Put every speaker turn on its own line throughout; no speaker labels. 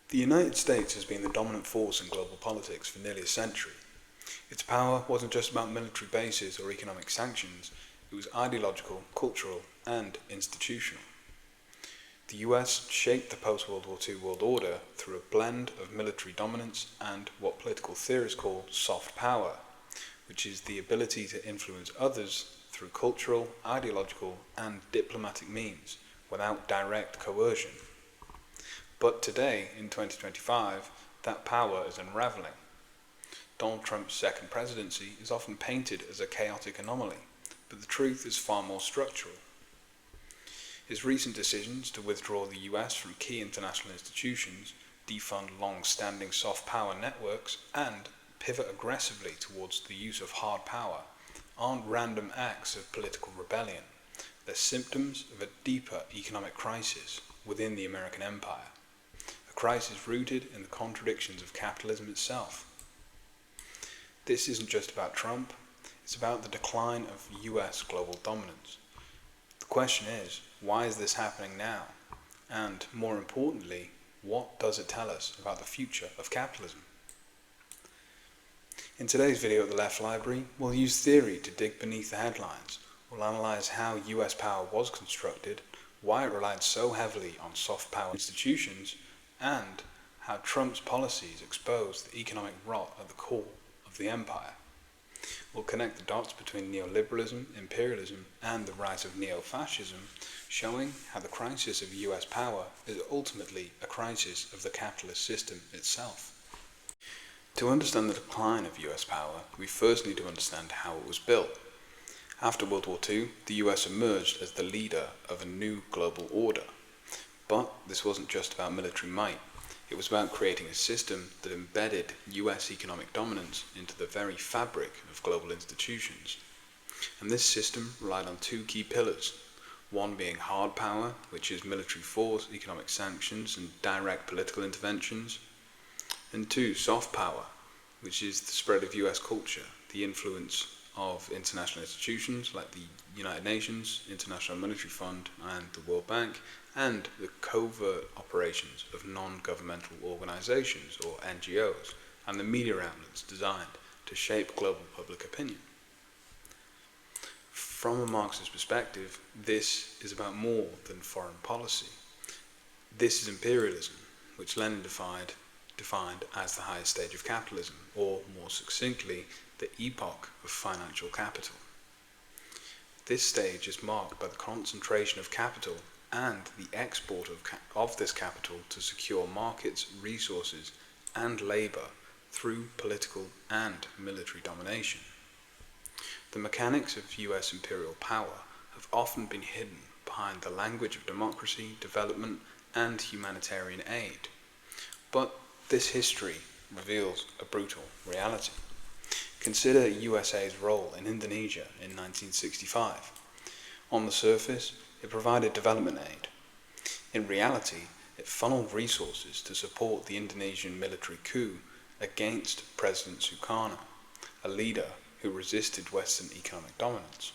The United States has been the dominant force in global politics for nearly a century. Its power wasn't just about military bases or economic sanctions, it was ideological, cultural, and institutional. The US shaped the post-World War II world order through a blend of military dominance and what political theorists call soft power, which is the ability to influence others through cultural, ideological, and diplomatic means without direct coercion. But today, in 2025, that power is unraveling. Donald Trump's second presidency is often painted as a chaotic anomaly, but the truth is far more structural. His recent decisions to withdraw the US from key international institutions, defund long-standing soft power networks, and pivot aggressively towards the use of hard power aren't random acts of political rebellion. They're symptoms of a deeper economic crisis within the American empire, a crisis rooted in the contradictions of capitalism itself. This isn't just about Trump, it's about the decline of US global dominance. The question is, why is this happening now? And more importantly, what does it tell us about the future of capitalism? In today's video at the Left Library, we'll use theory to dig beneath the headlines. We'll analyse how US power was constructed, why it relied so heavily on soft power institutions, and how Trump's policies expose the economic rot at the core of the empire. We'll connect the dots between neoliberalism, imperialism, and the rise of neo-fascism, showing how the crisis of US power is ultimately a crisis of the capitalist system itself. To understand the decline of US power, we first need to understand how it was built. After World War II, the US emerged as the leader of a new global order. But this wasn't just about military might. It was about creating a system that embedded US economic dominance into the very fabric of global institutions. And this system relied on two key pillars, one being hard power, which is military force, economic sanctions, and direct political interventions, and two, soft power, which is the spread of US culture, the influence of international institutions like the United Nations, International Monetary Fund, and the World Bank, and the covert operations of non-governmental organizations, or NGOs, and the media outlets designed to shape global public opinion. From a Marxist perspective, this is about more than foreign policy. This is imperialism, which Lenin defined as the highest stage of capitalism, or more succinctly, the epoch of financial capital. This stage is marked by the concentration of capital and the export of this capital to secure markets, resources, and labour through political and military domination. The mechanics of US imperial power have often been hidden behind the language of democracy, development, and humanitarian aid. But this history reveals a brutal reality. Consider USAID's role in Indonesia in 1965. On the surface, it provided development aid. In reality, it funneled resources to support the Indonesian military coup against President Sukarno, a leader who resisted Western economic dominance.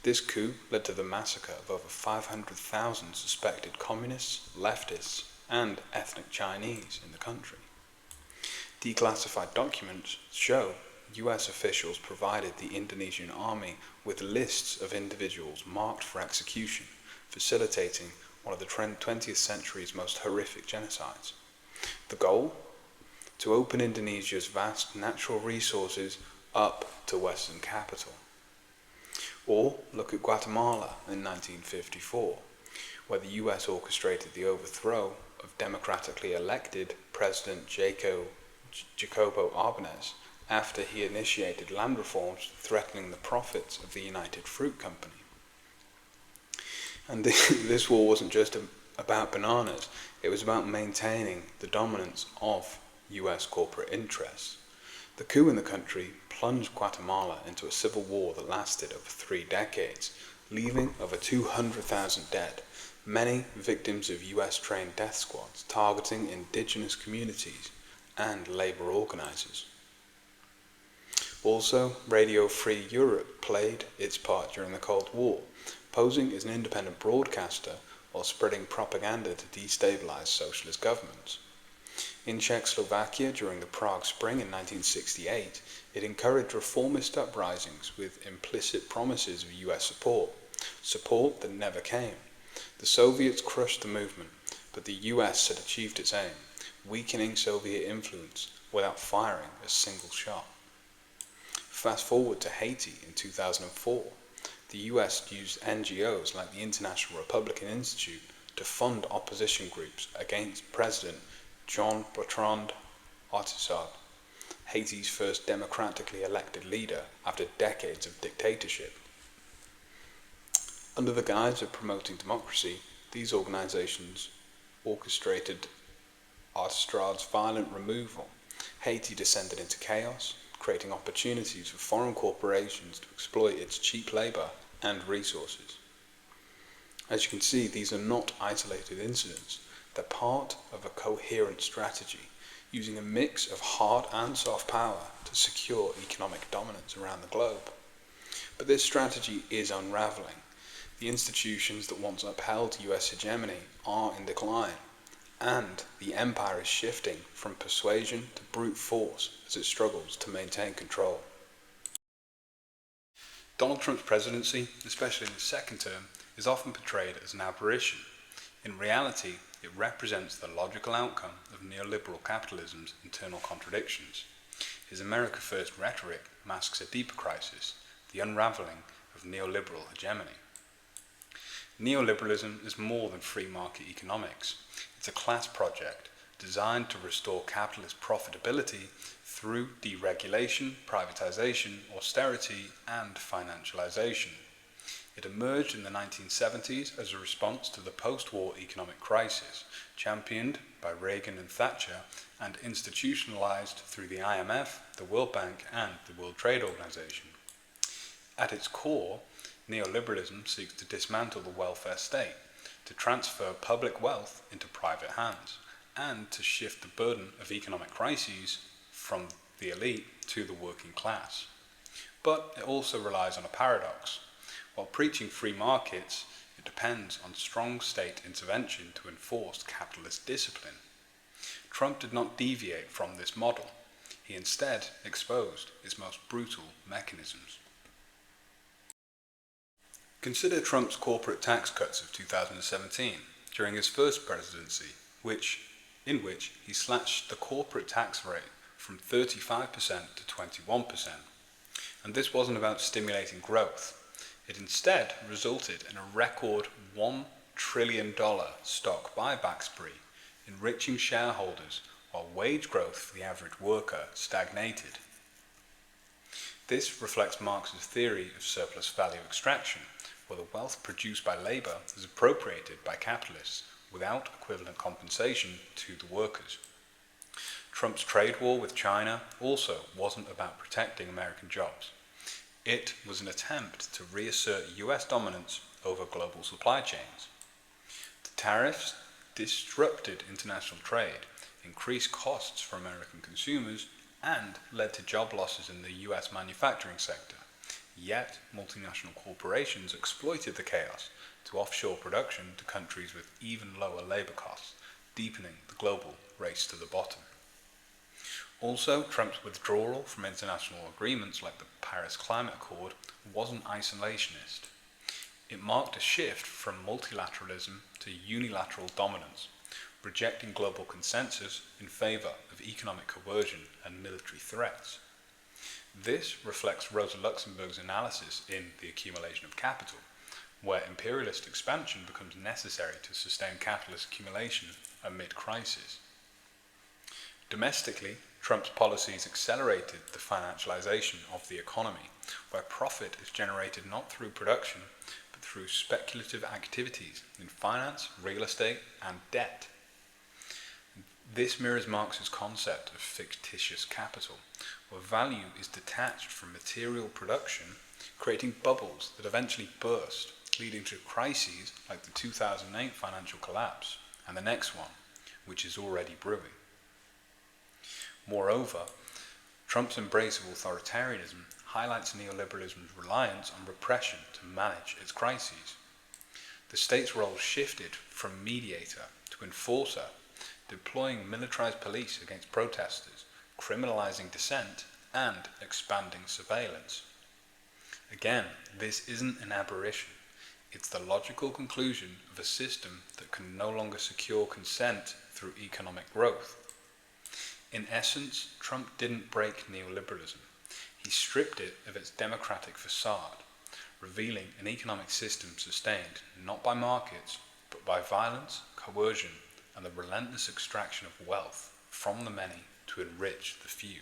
This coup led to the massacre of over 500,000 suspected communists, leftists, and ethnic Chinese in the country. Declassified documents show US officials provided the Indonesian army with lists of individuals marked for execution, facilitating one of the 20th century's most horrific genocides. The goal? To open Indonesia's vast natural resources up to Western capital. Or look at Guatemala in 1954, where the US orchestrated the overthrow of democratically elected President Jacobo Arbenez after he initiated land reforms threatening the profits of the United Fruit Company. And this war wasn't just about bananas, it was about maintaining the dominance of US corporate interests. The coup in the country plunged Guatemala into a civil war that lasted over 3 decades, leaving over 200,000 dead, many victims of US-trained death squads targeting indigenous communities and labor organizers. Also, Radio Free Europe played its part during the Cold War, posing as an independent broadcaster while spreading propaganda to destabilize socialist governments. In Czechoslovakia during the Prague Spring in 1968, it encouraged reformist uprisings with implicit promises of US support that never came. The Soviets crushed the movement, but the US had achieved its aim, weakening Soviet influence without firing a single shot. Fast forward to Haiti in 2004. The US used NGOs like the International Republican Institute to fund opposition groups against President Jean-Bertrand Artissat, Haiti's first democratically elected leader after decades of dictatorship. Under the guise of promoting democracy, these organizations orchestrated Artissat's violent removal. Haiti descended into chaos, creating opportunities for foreign corporations to exploit its cheap labor and resources. As you can see, these are not isolated incidents. They're part of a coherent strategy, using a mix of hard and soft power to secure economic dominance around the globe. But this strategy is unraveling. The institutions that once upheld US hegemony are in decline, and the empire is shifting from persuasion to brute force as it struggles to maintain control. Donald Trump's presidency, especially in his second term, is often portrayed as an aberration. In reality, it represents the logical outcome of neoliberal capitalism's internal contradictions. His America First rhetoric masks a deeper crisis, the unraveling of neoliberal hegemony. Neoliberalism is more than free market economics. It's a class project designed to restore capitalist profitability through deregulation, privatization, austerity, and financialization. It emerged in the 1970s as a response to the post-war economic crisis, championed by Reagan and Thatcher, and institutionalized through the IMF, the World Bank, and the World Trade Organization. At its core, neoliberalism seeks to dismantle the welfare state, to transfer public wealth into private hands, and to shift the burden of economic crises from the elite to the working class. But it also relies on a paradox. While preaching free markets, it depends on strong state intervention to enforce capitalist discipline. Trump did not deviate from this model. He instead exposed its most brutal mechanisms. Consider Trump's corporate tax cuts of 2017, during his first presidency, in which he slashed the corporate tax rate from 35% to 21%. And this wasn't about stimulating growth. It instead resulted in a record $1 trillion stock buyback spree, enriching shareholders while wage growth for the average worker stagnated. This reflects Marx's theory of surplus value extraction, where the wealth produced by labor is appropriated by capitalists without equivalent compensation to the workers. Trump's trade war with China also wasn't about protecting American jobs. It was an attempt to reassert US dominance over global supply chains. The tariffs disrupted international trade, increased costs for American consumers, and led to job losses in the US manufacturing sector. Yet, multinational corporations exploited the chaos to offshore production to countries with even lower labor costs, deepening the global race to the bottom. Also, Trump's withdrawal from international agreements like the Paris Climate Accord wasn't isolationist. It marked a shift from multilateralism to unilateral dominance, rejecting global consensus in favor of economic coercion and military threats. This reflects Rosa Luxemburg's analysis in The Accumulation of Capital, where imperialist expansion becomes necessary to sustain capitalist accumulation amid crisis. Domestically, Trump's policies accelerated the financialization of the economy, where profit is generated not through production, but through speculative activities in finance, real estate, and debt. This mirrors Marx's concept of fictitious capital, where value is detached from material production, creating bubbles that eventually burst, leading to crises like the 2008 financial collapse and the next one, which is already brewing. Moreover, Trump's embrace of authoritarianism highlights neoliberalism's reliance on repression to manage its crises. The state's role shifted from mediator to enforcer, deploying militarized police against protesters, criminalizing dissent, and expanding surveillance. Again, this isn't an aberration. It's the logical conclusion of a system that can no longer secure consent through economic growth. In essence, Trump didn't break neoliberalism. He stripped it of its democratic facade, revealing an economic system sustained not by markets, but by violence, coercion, and the relentless extraction of wealth from the many to enrich the few.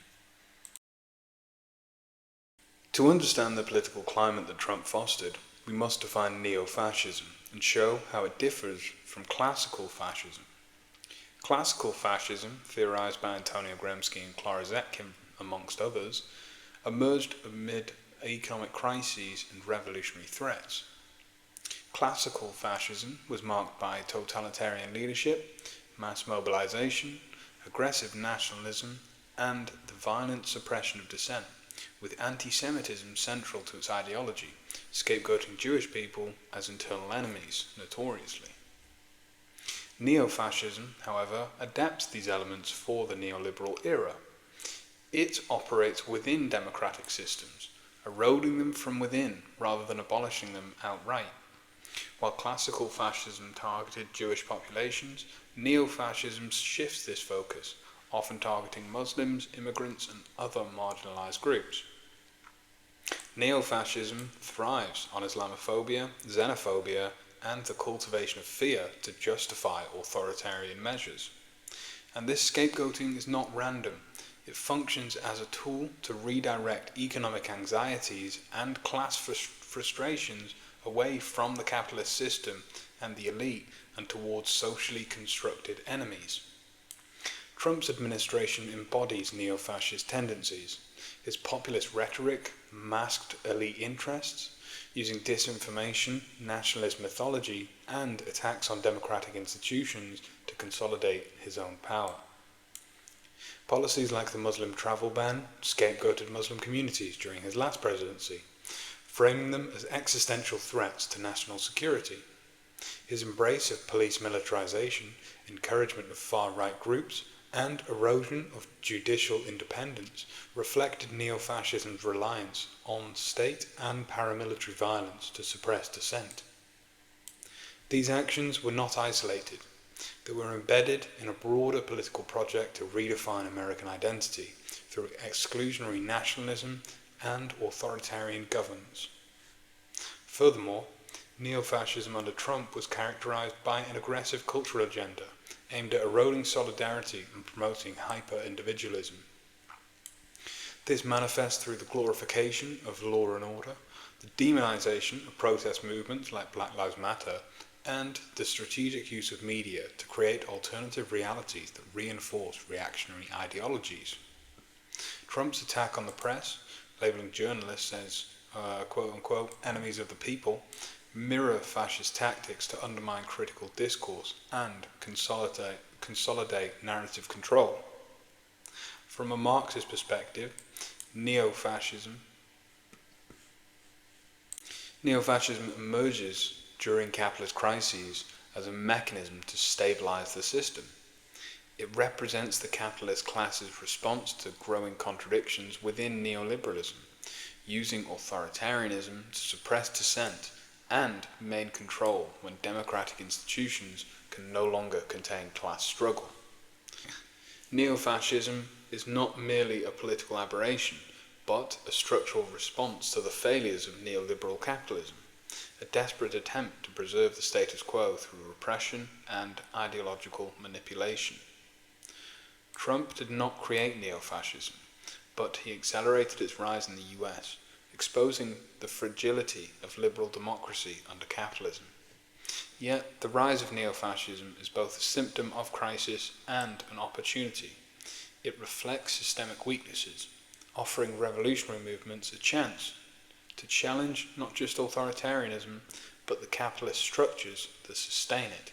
To understand the political climate that Trump fostered, we must define neo-fascism and show how it differs from classical fascism. Classical fascism, theorized by Antonio Gramsci and Clara Zetkin, amongst others, emerged amid economic crises and revolutionary threats. Classical fascism was marked by totalitarian leadership, mass mobilization, aggressive nationalism, and the violent suppression of dissent, with anti-Semitism central to its ideology, scapegoating Jewish people as internal enemies, notoriously. Neo-fascism, however, adapts these elements for the neoliberal era. It operates within democratic systems, eroding them from within rather than abolishing them outright. While classical fascism targeted Jewish populations, neo-fascism shifts this focus, often targeting Muslims, immigrants, and other marginalized groups. Neo-fascism thrives on Islamophobia, xenophobia, and the cultivation of fear to justify authoritarian measures. And this scapegoating is not random. It functions as a tool to redirect economic anxieties and class frustrations away from the capitalist system and the elite and towards socially constructed enemies. Trump's administration embodies neo-fascist tendencies. His populist rhetoric masked elite interests, using disinformation, nationalist mythology, and attacks on democratic institutions to consolidate his own power. Policies like the Muslim travel ban scapegoated Muslim communities during his last presidency, framing them as existential threats to national security. His embrace of police militarization, encouragement of far-right groups, and erosion of judicial independence reflected neo-fascism's reliance on state and paramilitary violence to suppress dissent. These actions were not isolated. They were embedded in a broader political project to redefine American identity through exclusionary nationalism and authoritarian governance. Furthermore, neo-fascism under Trump was characterized by an aggressive cultural agenda aimed at eroding solidarity and promoting hyper-individualism. This manifests through the glorification of law and order, the demonization of protest movements like Black Lives Matter, and the strategic use of media to create alternative realities that reinforce reactionary ideologies. Trump's attack on the press, labeling journalists as quote-unquote enemies of the people, mirror fascist tactics to undermine critical discourse and consolidate narrative control. From a Marxist perspective, neo-fascism emerges during capitalist crises as a mechanism to stabilize the system. It represents the capitalist class's response to growing contradictions within neoliberalism, using authoritarianism to suppress dissent and maintain control when democratic institutions can no longer contain class struggle. Neo-fascism is not merely a political aberration, but a structural response to the failures of neoliberal capitalism, a desperate attempt to preserve the status quo through repression and ideological manipulation. Trump did not create neo-fascism, but he accelerated its rise in the US, exposing the fragility of liberal democracy under capitalism. Yet, the rise of neo-fascism is both a symptom of crisis and an opportunity. It reflects systemic weaknesses, offering revolutionary movements a chance to challenge not just authoritarianism, but the capitalist structures that sustain it.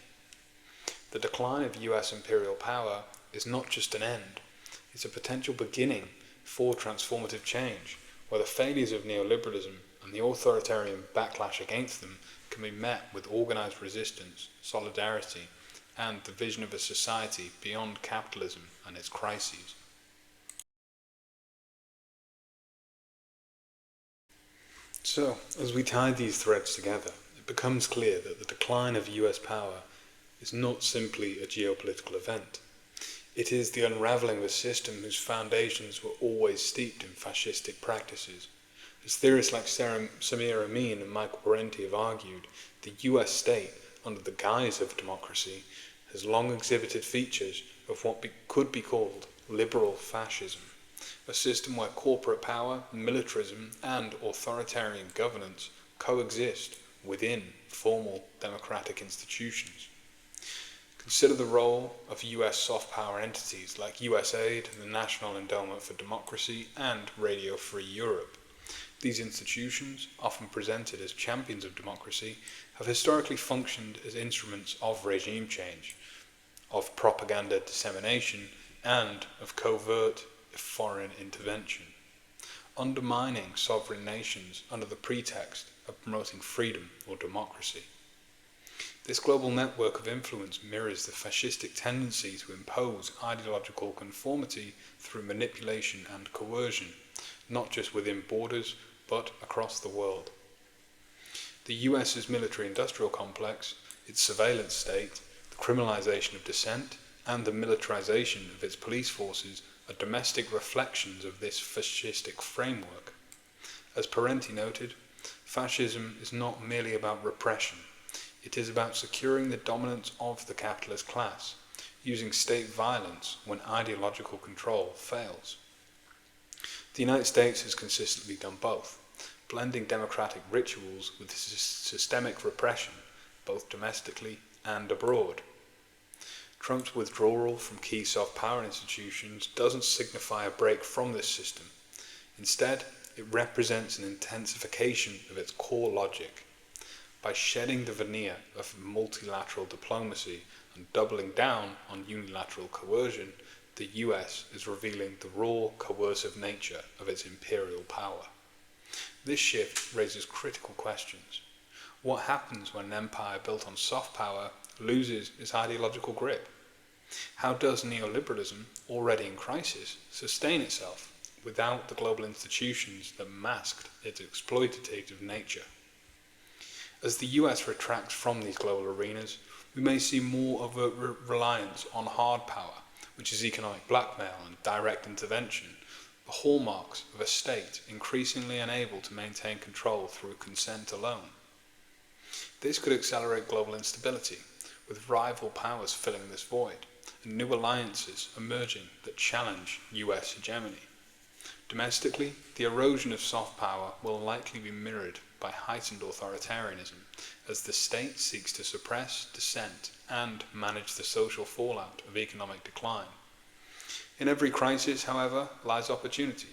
The decline of US imperial power is not just an end, it's a potential beginning for transformative change, where the failures of neoliberalism and the authoritarian backlash against them can be met with organized resistance, solidarity, and the vision of a society beyond capitalism and its crises. So, as we tie these threads together, it becomes clear that the decline of US power is not simply a geopolitical event. It is the unraveling of a system whose foundations were always steeped in fascistic practices. As theorists like Samir Amin and Michael Parenti have argued, the US state, under the guise of democracy, has long exhibited features of what could be called liberal fascism, a system where corporate power, militarism, and authoritarian governance coexist within formal democratic institutions. Consider the role of US soft power entities like USAID, the National Endowment for Democracy, and Radio Free Europe. These institutions, often presented as champions of democracy, have historically functioned as instruments of regime change, of propaganda dissemination, and of covert foreign intervention, undermining sovereign nations under the pretext of promoting freedom or democracy. This global network of influence mirrors the fascistic tendency to impose ideological conformity through manipulation and coercion, not just within borders, but across the world. The US's military-industrial complex, its surveillance state, the criminalization of dissent, and the militarization of its police forces are domestic reflections of this fascistic framework. As Parenti noted, fascism is not merely about repression. It is about securing the dominance of the capitalist class, using state violence when ideological control fails. The United States has consistently done both, blending democratic rituals with systemic repression, both domestically and abroad. Trump's withdrawal from key soft power institutions doesn't signify a break from this system. Instead, it represents an intensification of its core logic. By shedding the veneer of multilateral diplomacy and doubling down on unilateral coercion, the US is revealing the raw, coercive nature of its imperial power. This shift raises critical questions. What happens when an empire built on soft power loses its ideological grip? How does neoliberalism, already in crisis, sustain itself without the global institutions that masked its exploitative nature? As the US retracts from these global arenas, we may see more of a reliance on hard power, which is economic blackmail and direct intervention, the hallmarks of a state increasingly unable to maintain control through consent alone. This could accelerate global instability, with rival powers filling this void, and new alliances emerging that challenge US hegemony. Domestically, the erosion of soft power will likely be mirrored by heightened authoritarianism, as the state seeks to suppress dissent and manage the social fallout of economic decline. In every crisis, however, lies opportunity.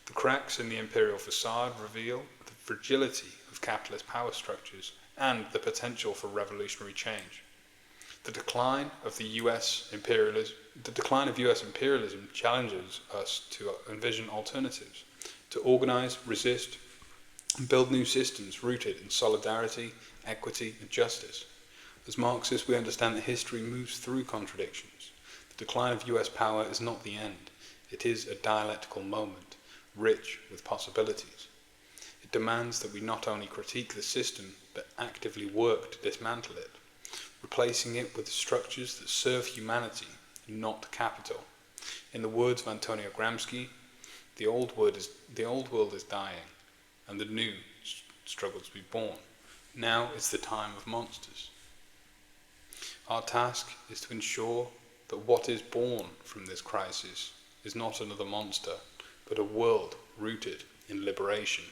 The cracks in the imperial facade reveal the fragility of capitalist power structures and the potential for revolutionary change. The decline of US imperialism challenges us to envision alternatives, to organize, resist, and build new systems rooted in solidarity, equity, and justice. As Marxists, we understand that history moves through contradictions. The decline of US power is not the end. It is a dialectical moment, rich with possibilities. It demands that we not only critique the system, but actively work to dismantle it, replacing it with structures that serve humanity, not capital. In the words of Antonio Gramsci, the old world is dying, and the new struggles to be born. Now is the time of monsters. Our task is to ensure that what is born from this crisis is not another monster, but a world rooted in liberation.